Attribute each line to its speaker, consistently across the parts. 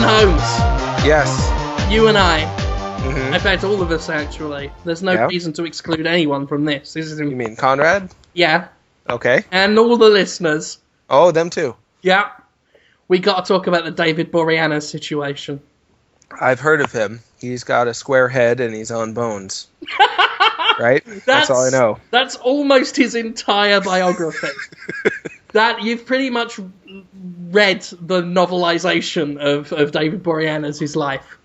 Speaker 1: Jonathan Holmes.
Speaker 2: Yes.
Speaker 1: You and I.
Speaker 2: Mm-hmm.
Speaker 1: In fact, all of us, actually. There's no reason to exclude anyone from this. This is
Speaker 2: You mean Conrad?
Speaker 1: Yeah.
Speaker 2: Okay.
Speaker 1: And all the listeners.
Speaker 2: Oh, them too.
Speaker 1: Yeah. We got to talk about the David Boreanaz situation.
Speaker 2: I've heard of him. He's got a square head and he's on bones. Right? That's all I know.
Speaker 1: That's almost his entire biography. That you've pretty much read the novelization of David Boreanaz's life.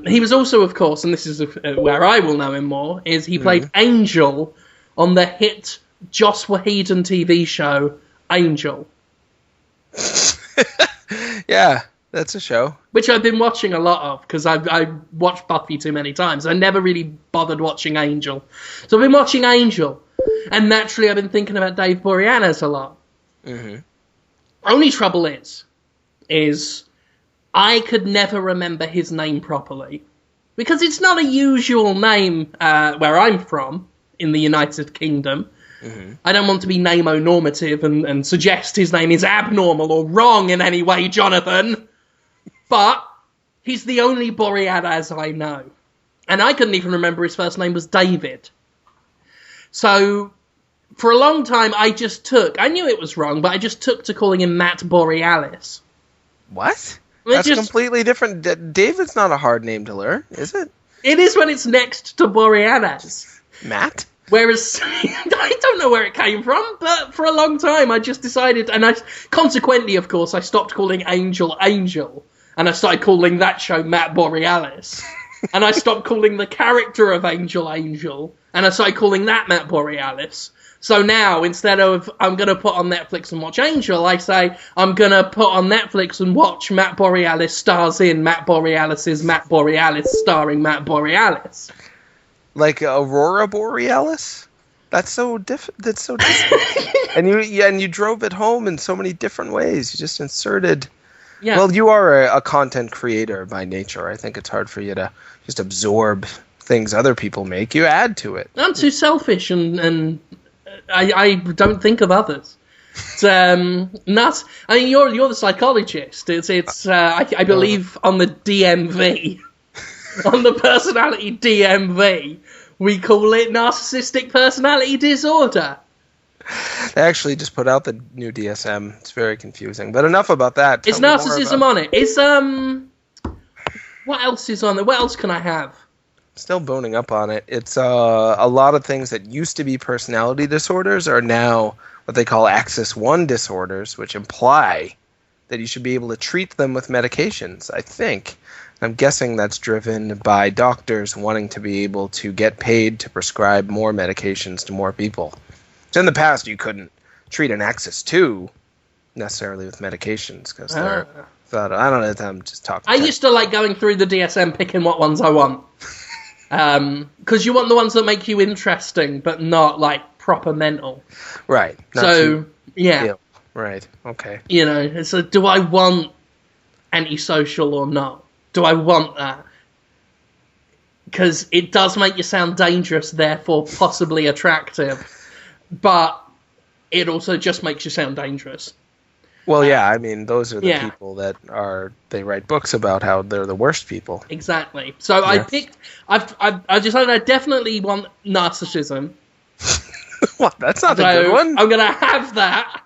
Speaker 1: He was also, of course, and this is where I will know him more, is he played Angel on the hit Joss Whedon TV show Angel.
Speaker 2: Yeah, that's a show.
Speaker 1: Which I've been watching a lot of, because I watched Buffy too many times. I never really bothered watching Angel. So I've been watching Angel, and naturally I've been thinking about Dave Boreanaz a lot.
Speaker 2: Mm-hmm.
Speaker 1: Only trouble is I could never remember his name properly. Because it's not a usual name where I'm from, in the United Kingdom. Mm-hmm. I don't want to be name-o-normative and suggest his name is abnormal or wrong in any way, Jonathan. But he's the only Boreanaz I know. And I couldn't even remember his first name was David. So, for a long time, I knew it was wrong, but I just took to calling him Matt Borealis.
Speaker 2: What? That's completely different. David's not a hard name to learn, is it?
Speaker 1: It is when it's next to Boreanaz.
Speaker 2: Matt?
Speaker 1: Whereas, I don't know where it came from, but for a long time I just decided, and consequently, of course, I stopped calling Angel, and I started calling that show Matt Borealis. And I stopped calling the character of Angel, and I started calling that Matt Borealis. So now, instead of I'm going to put on Netflix and watch Angel, I say I'm going to put on Netflix and watch Matt Borealis stars in Matt Borealis's Matt Borealis starring Matt Borealis.
Speaker 2: Like Aurora Borealis? That's so different. And you drove it home in so many different ways. You just inserted... Yeah. Well, you are a content creator by nature. I think it's hard for you to just absorb things other people make. You add to it. I'm
Speaker 1: too selfish, and I don't think of others. It's, I mean, you're the psychologist. I believe on the DMV, on the personality DMV, we call it narcissistic personality disorder.
Speaker 2: They actually just put out the new DSM. It's very confusing. But enough about that.
Speaker 1: Is narcissism on it? Is what else is on there? What else can I have?
Speaker 2: Still boning up on it. It's a lot of things that used to be personality disorders are now what they call Axis 1 disorders, which imply that you should be able to treat them with medications, I think. I'm guessing that's driven by doctors wanting to be able to get paid to prescribe more medications to more people. So in the past, you couldn't treat an Axis 2 necessarily with medications because they're thought. I don't know. I'm just talking.
Speaker 1: I used to like going through the DSM, picking what ones I want, because you want the ones that make you interesting, but not like proper mental.
Speaker 2: Right.
Speaker 1: Yeah.
Speaker 2: Ill. Right. Okay.
Speaker 1: You know, it's like, do I want antisocial or not? Do I want that? Because it does make you sound dangerous, therefore possibly attractive. But it also just makes you sound dangerous.
Speaker 2: Well, yeah, I mean, those are the people that they write books about how they're the worst people.
Speaker 1: Exactly. So I decided I definitely want narcissism.
Speaker 2: Well, that's not a good one.
Speaker 1: I'm going to have that.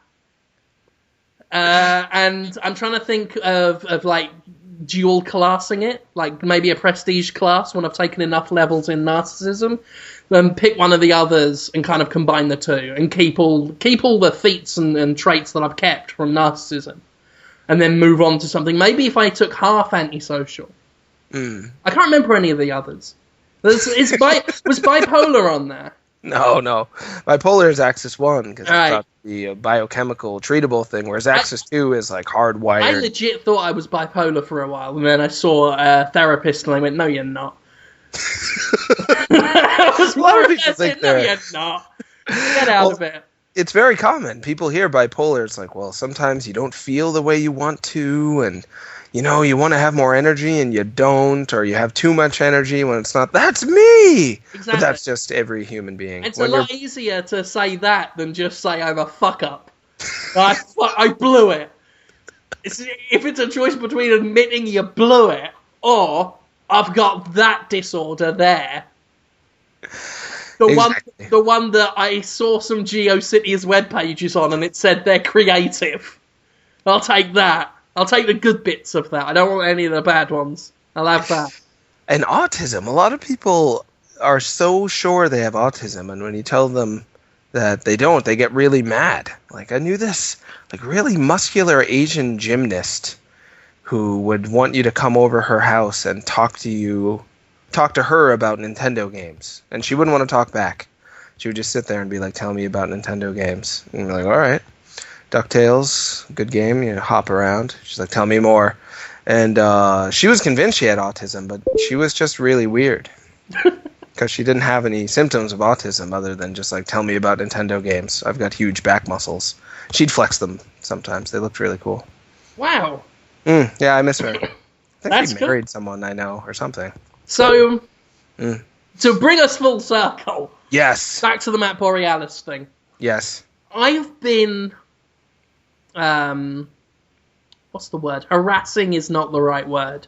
Speaker 1: And I'm trying to think of like dual classing it, like maybe a prestige class when I've taken enough levels in narcissism. Then pick one of the others and kind of combine the two and keep all the feats and traits that I've kept from narcissism, and then move on to something. Maybe if I took half antisocial. I can't remember any of the others. Was bipolar on there?
Speaker 2: No. Bipolar is Axis 1 because it's thought to be a biochemical treatable thing, whereas Axis 2 is like hardwired.
Speaker 1: I legit thought I was bipolar for a while, and then I saw a therapist and I went, "No, you're not."
Speaker 2: A lot of people think
Speaker 1: no, you're not. Get out of it.
Speaker 2: It's very common. People hear bipolar. It's like, well, sometimes you don't feel the way you want to, and you want to have more energy and you don't, or you have too much energy when it's not. That's me. Exactly. But that's just every human being.
Speaker 1: It's a lot easier to say that than just say I'm a fuck up. I blew it. If it's a choice between admitting you blew it or I've got that disorder there. The one that I saw some GeoCities web pages on and it said they're creative. I'll take that. I'll take the good bits of that. I don't want any of the bad ones. I'll have that.
Speaker 2: And autism. A lot of people are so sure they have autism, and when you tell them that they don't, they get really mad. Like, I knew this really muscular Asian gymnast who would want you to come over her house and talk to her about Nintendo games. And she wouldn't want to talk back. She would just sit there and be like, tell me about Nintendo games. And you're like, all right. DuckTales, good game, hop around. She's like, tell me more. And she was convinced she had autism, but she was just really weird. Because she didn't have any symptoms of autism other than just like, tell me about Nintendo games. I've got huge back muscles. She'd flex them sometimes. They looked really cool.
Speaker 1: Wow.
Speaker 2: Yeah, I miss her. I think
Speaker 1: That's
Speaker 2: she married someone I know or something.
Speaker 1: So, to bring us full circle.
Speaker 2: Yes.
Speaker 1: Back to the Matt Borealis thing.
Speaker 2: Yes.
Speaker 1: I've been, what's the word? Harassing is not the right word.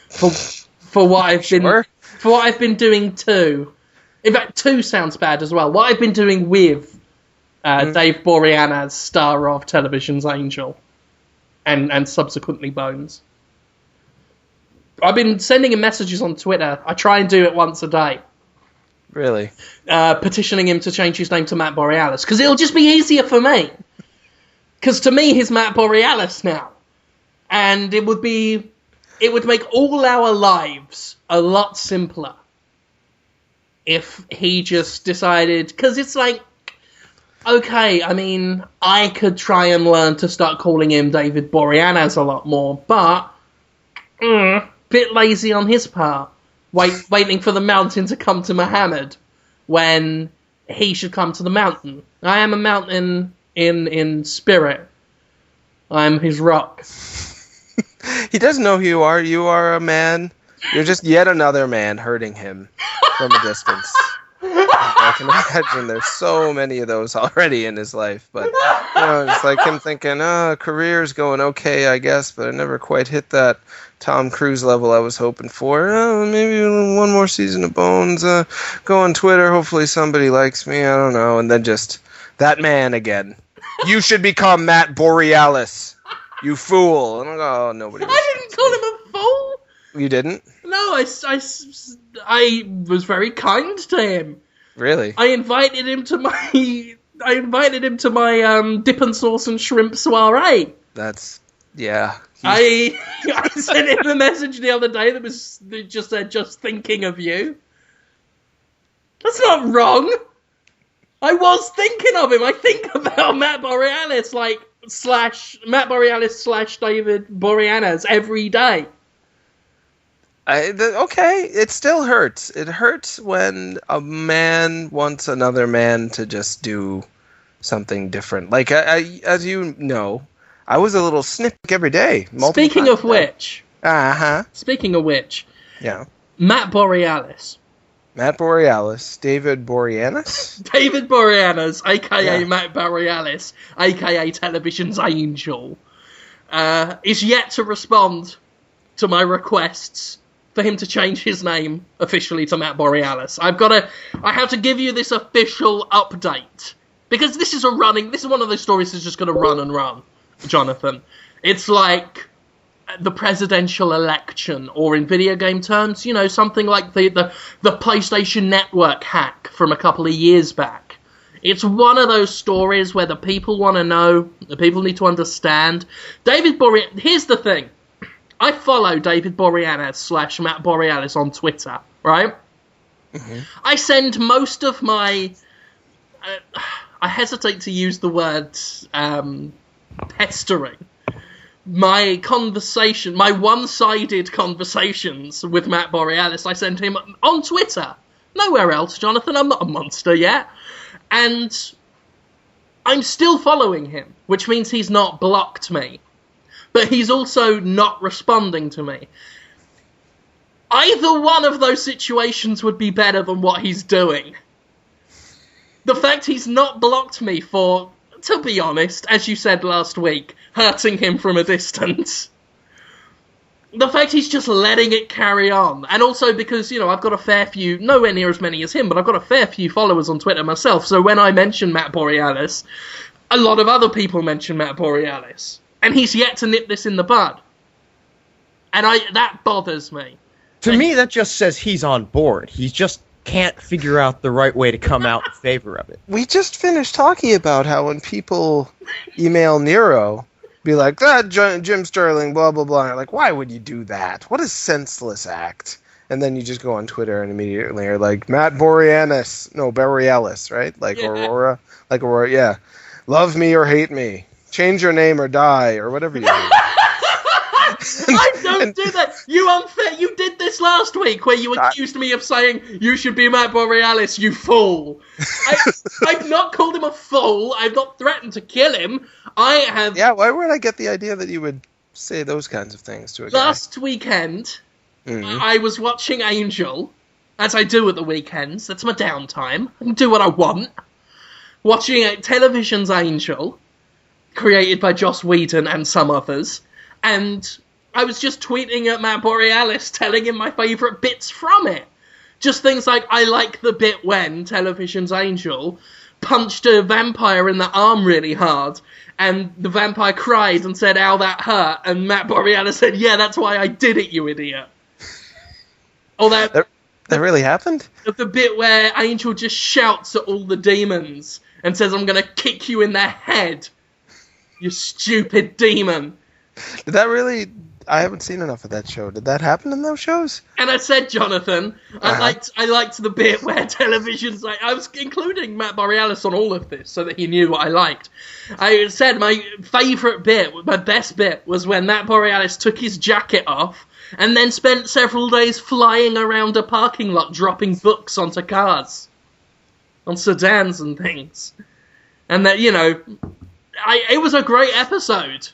Speaker 1: For what I've been doing too. In fact, too sounds bad as well. What I've been doing with Dave Boreanaz, star of television's Angel, and subsequently Bones. I've been sending him messages on Twitter. I try and do it once a day.
Speaker 2: Really?
Speaker 1: Petitioning him to change his name to Matt Borealis. Because it'll just be easier for me. Because to me, he's Matt Borealis now. And it would make all our lives a lot simpler if he just decided... Because it's like, okay, I mean, I could try and learn to start calling him David Boreanaz a lot more, but... bit lazy on his part. Waiting for the mountain to come to Muhammad when he should come to the mountain. I am a mountain in spirit. I am his rock.
Speaker 2: He doesn't know who you are. You are a man. You're just yet another man hurting him from a distance. I can imagine there's so many of those already in his life. But, it's like him thinking, career's going okay, I guess, but I never quite hit that Tom Cruise level I was hoping for. Maybe one more season of Bones. Go on Twitter. Hopefully somebody likes me. I don't know. And then just that man again. You should become Matt Borealis. You fool. And I'm like, oh, nobody.
Speaker 1: I didn't call him a fool.
Speaker 2: You didn't?
Speaker 1: No, I was very kind to him.
Speaker 2: Really?
Speaker 1: I invited him to my dip and sauce and shrimp soiree.
Speaker 2: That's, yeah.
Speaker 1: I sent him a message the other day that just said, just thinking of you. That's not wrong. I was thinking of him. I think about Matt Borealis, Matt Borealis / David Boreanaz every day.
Speaker 2: Okay, it still hurts. It hurts when a man wants another man to just do something different. Like, as you know, I was a little snippic every day.
Speaker 1: Speaking of which.
Speaker 2: Speaking
Speaker 1: of which.
Speaker 2: Yeah.
Speaker 1: Matt Borealis.
Speaker 2: Matt Borealis. David Boreanaz?
Speaker 1: David Boreanaz, a.k.a. Matt Borealis, a.k.a. television's Angel, is yet to respond to my requests for him to change his name officially to Matt Borealis. I have to give you this official update. Because this is one of those stories that's just going to run and run, Jonathan. It's like the presidential election, or in video game terms, something like the PlayStation Network hack from a couple of years back. It's one of those stories where the people want to know, the people need to understand. Here's the thing. I follow David Boreanaz / Matt Borealis on Twitter, right? Mm-hmm. I send most of my... I hesitate to use the word pestering. My one-sided conversations with Matt Borealis, I send him on Twitter. Nowhere else, Jonathan. I'm not a monster yet. And I'm still following him, which means he's not blocked me. But he's also not responding to me. Either one of those situations would be better than what he's doing. The fact he's not blocked me for to be honest, as you said last week, hurting him from a distance. The fact he's just letting it carry on. And also because, I've got a fair few, nowhere near as many as him, but I've got a fair few followers on Twitter myself. So when I mention Matt Borealis, a lot of other people mention Matt Borealis. And he's yet to nip this in the bud. And that bothers me.
Speaker 3: To me, that just says he's on board. He just can't figure out the right way to come out in favor of it.
Speaker 2: We just finished talking about how when people email Nero, be like, Jim Sterling, blah, blah, blah. And you're like, why would you do that? What a senseless act. And then you just go on Twitter and immediately are like, Matt Borealis. No, Borealis, right? Like Aurora. Like Aurora, yeah. Love me or hate me. Change your name or die, or whatever you do.
Speaker 1: I don't do that. You unfair. You did this last week where you accused me of saying you should be Matt Borealis, you fool. I've not called him a fool. I've not threatened to kill him. I have...
Speaker 2: Yeah, why would I get the idea that you would say those kinds of things to a guy?
Speaker 1: Last weekend, I was watching Angel, as I do at the weekends. That's my downtime. I can do what I want. Watching Television's Angel, created by Joss Whedon and some others, and I was just tweeting at Matt Borealis, telling him my favourite bits from it. Just things like, I like the bit when Television's Angel punched a vampire in the arm really hard, and the vampire cried and said, ow, that hurt, and Matt Borealis said, yeah, that's why I did it, you idiot. Oh, that
Speaker 2: really happened?
Speaker 1: The bit where Angel just shouts at all the demons and says, I'm going to kick you in the head, you stupid demon.
Speaker 2: Did that really... I haven't seen enough of that show. Did that happen in those shows?
Speaker 1: And I said, Jonathan, I liked the bit where Television's like... I was including Matt Borealis on all of this so that he knew what I liked. I said my favourite bit, my best bit, was when Matt Borealis took his jacket off and then spent several days flying around a parking lot dropping books onto cars. On sedans and things. And that, it was a great episode.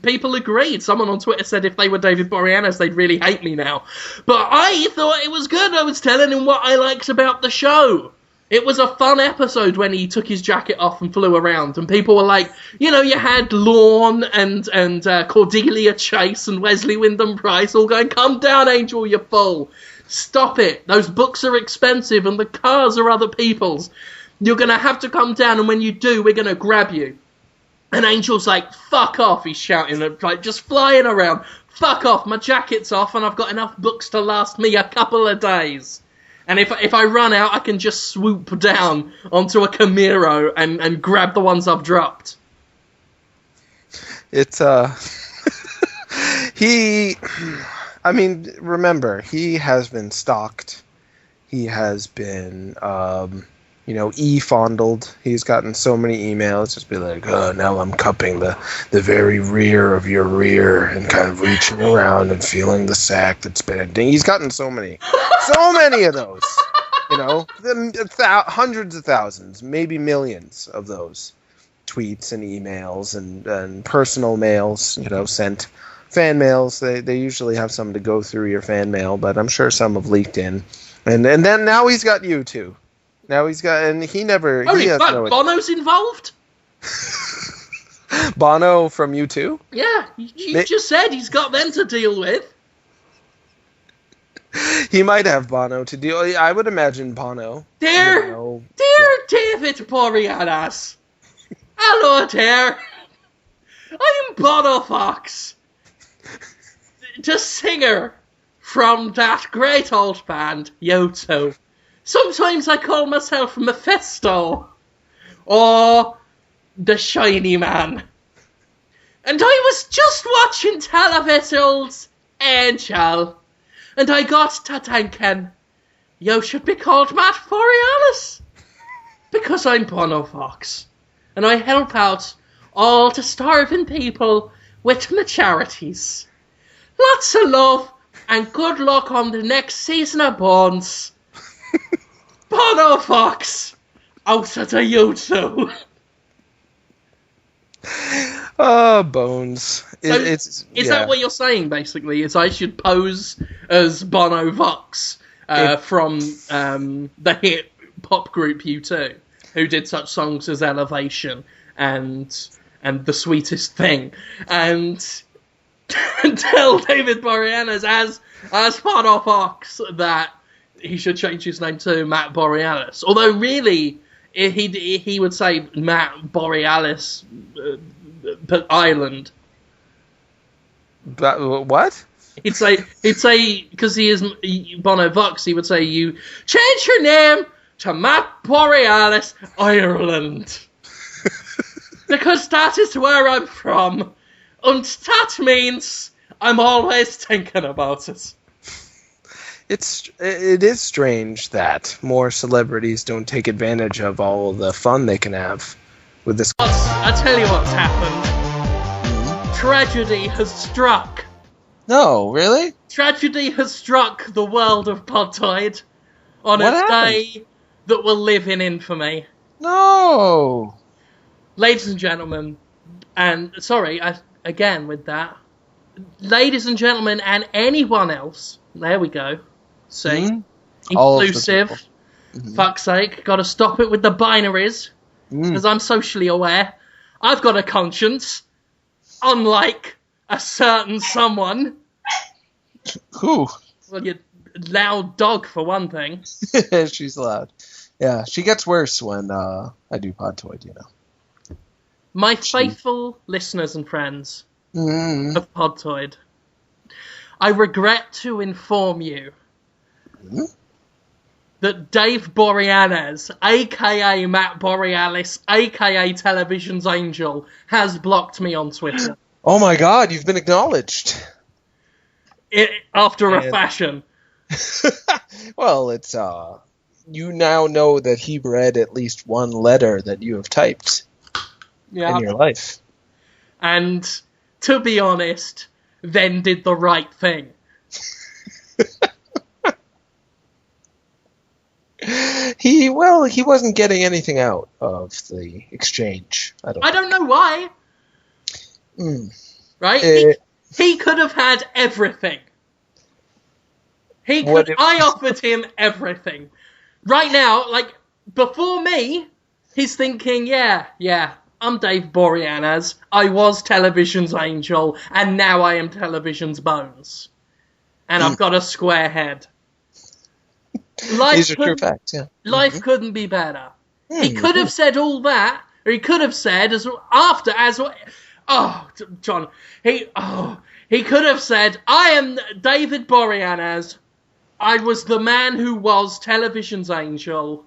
Speaker 1: People agreed. Someone on Twitter said if they were David Boreanaz, they'd really hate me now. But I thought it was good. I was telling him what I liked about the show. It was a fun episode when he took his jacket off and flew around. And people were like, you had Lorne and Cordelia Chase and Wesley Wyndham-Pryce all going, come down, Angel, you fool. Stop it. Those books are expensive and the cars are other people's. You're going to have to come down, and when you do, we're going to grab you. And Angel's like, fuck off, he's shouting, like, just flying around. Fuck off, my jacket's off and I've got enough books to last me a couple of days. And if I run out, I can just swoop down onto a Camaro and grab the ones I've dropped.
Speaker 2: It's, remember, he has been stalked. He has been, e-fondled. He's gotten so many emails, just be like, oh, now I'm cupping the very rear of your rear and kind of reaching around and feeling the sack that's bending. He's gotten so many of those, hundreds of thousands, maybe millions of those tweets and emails and personal mails, sent. Fan mails, they usually have some to go through your fan mail, but I'm sure some have leaked in. And then now he's got you too. Now he's got, and he never...
Speaker 1: Bono's involved?
Speaker 2: Bono from U2?
Speaker 1: Yeah, you just said he's got them to deal with.
Speaker 2: He might have Bono to deal... I would imagine Bono.
Speaker 1: Dear David Boreanaz. Hello, dear. I'm Bono Fox. The singer from that great old band, U2. Sometimes I call myself Mephisto, or the Shiny Man. And I was just watching Television's Angel, and I got to thinking, you should be called Matt Borealis, because I'm Bono Fox, and I help out all the starving people with my charities. Lots of love, and good luck on the next season of Bones. Bono Fox, out of the U2.
Speaker 2: Oh, Bones.
Speaker 1: Is that what you're saying, basically? Is I should pose as Bono Vox from the hit pop group U2, who did such songs as Elevation and the sweetest thing, and tell David Boreanaz as part of Fox that he should change his name to Matt Borealis. Although really, he would say Matt Borealis, Island.
Speaker 2: But, what?
Speaker 1: He'd say because he is Bono Vox, he would say you change your name to Matt Borealis, Ireland, because that is where I'm from, and that means I'm always thinking about it.
Speaker 2: It is strange that more celebrities don't take advantage of all the fun they can have with this.
Speaker 1: I tell you what's happened. Tragedy has struck.
Speaker 2: No, really?
Speaker 1: Tragedy has struck the world of Podtoid on
Speaker 2: What
Speaker 1: a
Speaker 2: happened?
Speaker 1: day that will live in infamy.
Speaker 2: No.
Speaker 1: Ladies and gentlemen, and sorry, again with that, ladies and gentlemen, and anyone else, there we go. See?
Speaker 2: All of the
Speaker 1: Inclusive. Fuck's sake, gotta stop it with the binaries, because I'm socially aware. I've got a conscience, unlike a certain someone.
Speaker 2: Who?
Speaker 1: Well, you loud dog, for one thing.
Speaker 2: She's loud. Yeah, she gets worse when I do Podtoid, you know.
Speaker 1: My faithful listeners and friends of Podtoid, I regret to inform you that Dave Boreanaz, a.k.a. Matt Borealis, a.k.a. Television's Angel, has blocked me on Twitter.
Speaker 2: Oh my god, you've been acknowledged.
Speaker 1: After a fashion.
Speaker 2: Well, it's, you now know that he read at least one letter that you have typed in your life.
Speaker 1: And, to be honest, then did the right thing.
Speaker 2: He wasn't getting anything out of the exchange. I don't
Speaker 1: know why. Right? He could have had everything. I offered him everything. Right now, like, before me, he's thinking, yeah, I'm Dave Boreanaz, I was Television's Angel, and now I am Television's Bones. And I've got a square head.
Speaker 2: These are true facts, yeah.
Speaker 1: Life couldn't be better. He could have said all that, or he could have said, John, he could have said, I am David Boreanaz, I was the man who was Television's Angel,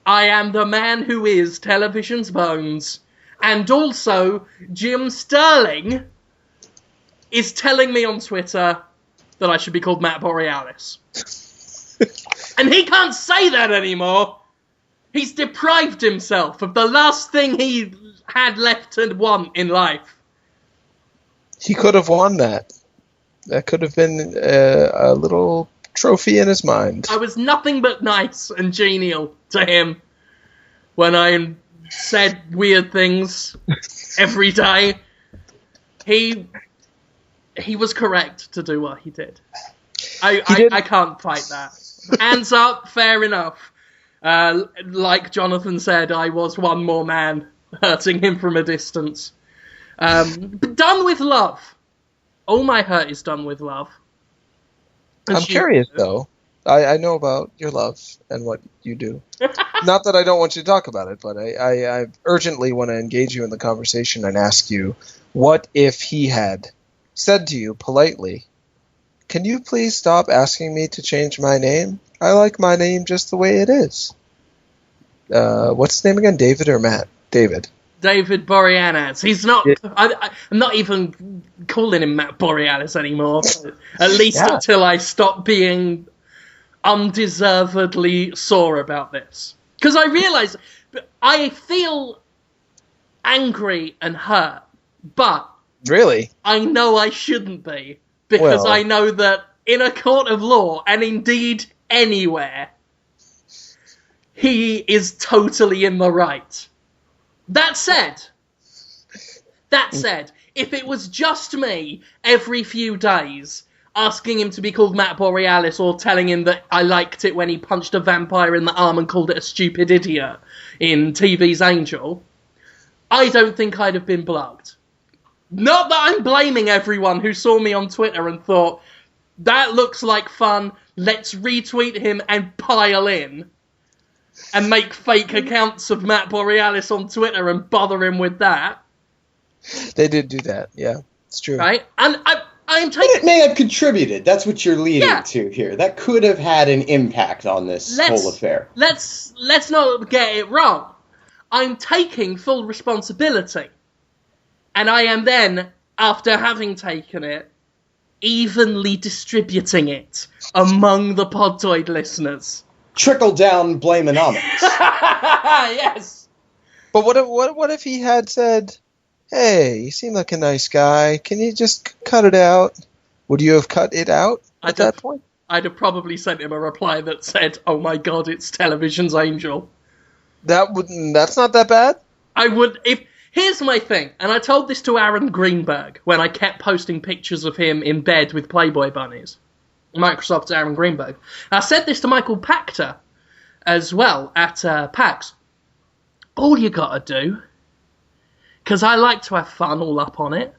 Speaker 1: I am the man who is Television's Bones, and also Jim Sterling is telling me on Twitter that I should be called Matt Borealis. And he can't say that anymore. He's deprived himself of the last thing he had left to want in life.
Speaker 2: He could have won that. That could have been a little trophy in his mind.
Speaker 1: I was nothing but nice and genial to him when I said weird things every day. He was correct to do what he did. I can't fight that. Hands up, fair enough. Like Jonathan said, I was one more man hurting him from a distance. But done with love. All my hurt is done with love.
Speaker 2: I'm curious, though. I know about your love and what you do. Not that I don't want you to talk about it, but I urgently want to engage you in the conversation and ask you, what if he had said to you politely, can you please stop asking me to change my name? I like my name just the way it is. What's his name again? David or Matt? David.
Speaker 1: David Boreanaz. He's not... I'm not even calling him Matt Borealis anymore. At least until I stop being undeservedly sore about this. Because I realise... I feel angry and hurt, but...
Speaker 2: Really?
Speaker 1: I know I shouldn't be. Because I know that in a court of law, and indeed anywhere, he is totally in the right. That said, if it was just me every few days asking him to be called Matt Borealis or telling him that I liked it when he punched a vampire in the arm and called it a stupid idiot in TV's Angel, I don't think I'd have been blocked. Not that I'm blaming everyone who saw me on Twitter and thought, that looks like fun, let's retweet him and pile in. And make fake accounts of Matt Borealis on Twitter and bother him with that.
Speaker 2: They did do that, yeah. It's true.
Speaker 1: Right? And I'm taking...
Speaker 4: But it may have contributed. That's what you're leading to here. That could have had an impact on this whole affair.
Speaker 1: Let's not get it wrong. I'm taking full responsibility. And I am then, after having taken it, evenly distributing it among the Podtoid listeners.
Speaker 4: Trickle-down blameonomics.
Speaker 1: Yes.
Speaker 2: But what if he had said, hey, you seem like a nice guy, can you just cut it out? Would you have cut it out at that point?
Speaker 1: I'd have probably sent him a reply that said, oh my god, it's television's Angel.
Speaker 2: That's not that bad?
Speaker 1: I would, here's my thing, and I told this to Aaron Greenberg when I kept posting pictures of him in bed with Playboy bunnies. Microsoft's Aaron Greenberg. I said this to Michael Pachter as well at PAX. All you gotta do, because I like to have fun all up on it,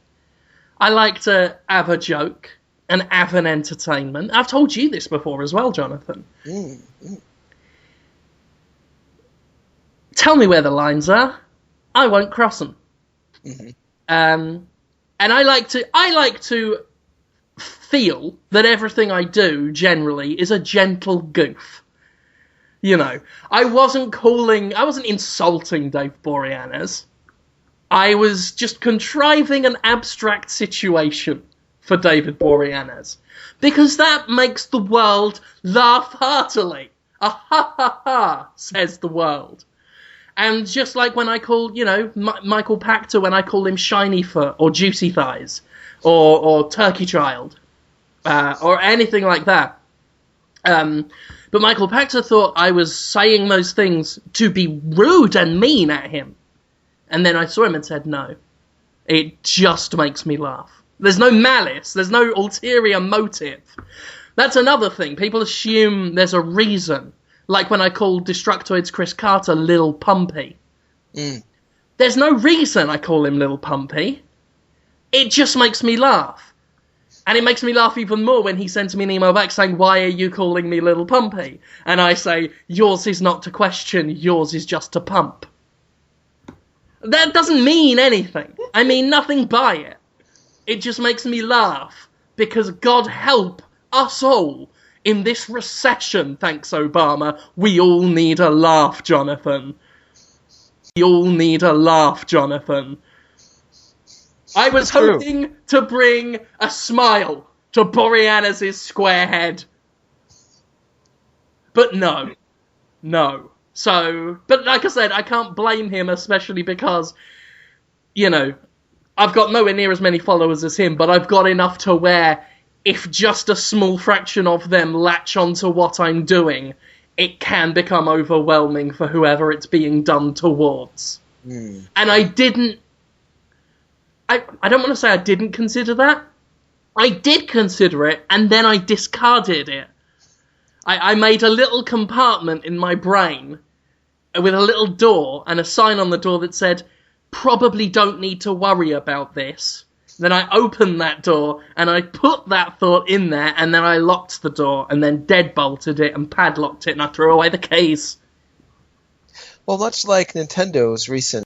Speaker 1: I like to have a joke and have an entertainment. I've told you this before as well, Jonathan. Tell me where the lines are. I won't cross them. And I like to feel that everything I do generally is a gentle goof. You know, I wasn't insulting Dave Boreanaz. I was just contriving an abstract situation for David Boreanaz. Because that makes the world laugh heartily. Ha ha ha, says the world. And just like when I call, Michael Pachter, when I call him Shiny Foot or Juicy Thighs or Turkey Child or anything like that. But Michael Pachter thought I was saying those things to be rude and mean at him. And then I saw him and said, no, it just makes me laugh. There's no malice. There's no ulterior motive. That's another thing. People assume there's a reason. Like when I called Destructoid's Chris Carter Lil Pumpy. There's no reason I call him Lil Pumpy. It just makes me laugh. And it makes me laugh even more when he sends me an email back saying, why are you calling me Lil Pumpy? And I say, yours is not to question, yours is just to pump. That doesn't mean anything. I mean nothing by it. It just makes me laugh. Because God help us all. In this recession, thanks Obama, we all need a laugh, Jonathan. We all need a laugh, Jonathan. I was hoping to bring a smile to Boreanaz's square head. But no. So, but like I said, I can't blame him, especially because, I've got nowhere near as many followers as him, but I've got enough to where if just a small fraction of them latch onto what I'm doing, it can become overwhelming for whoever it's being done towards. And I don't want to say I didn't consider that. I did consider it, and then I discarded it. I made a little compartment in my brain with a little door and a sign on the door that said, probably don't need to worry about this. Then I opened that door, and I put that thought in there, and then I locked the door, and then deadbolted it, and padlocked it, and I threw away the keys.
Speaker 2: Well, much like Nintendo's recent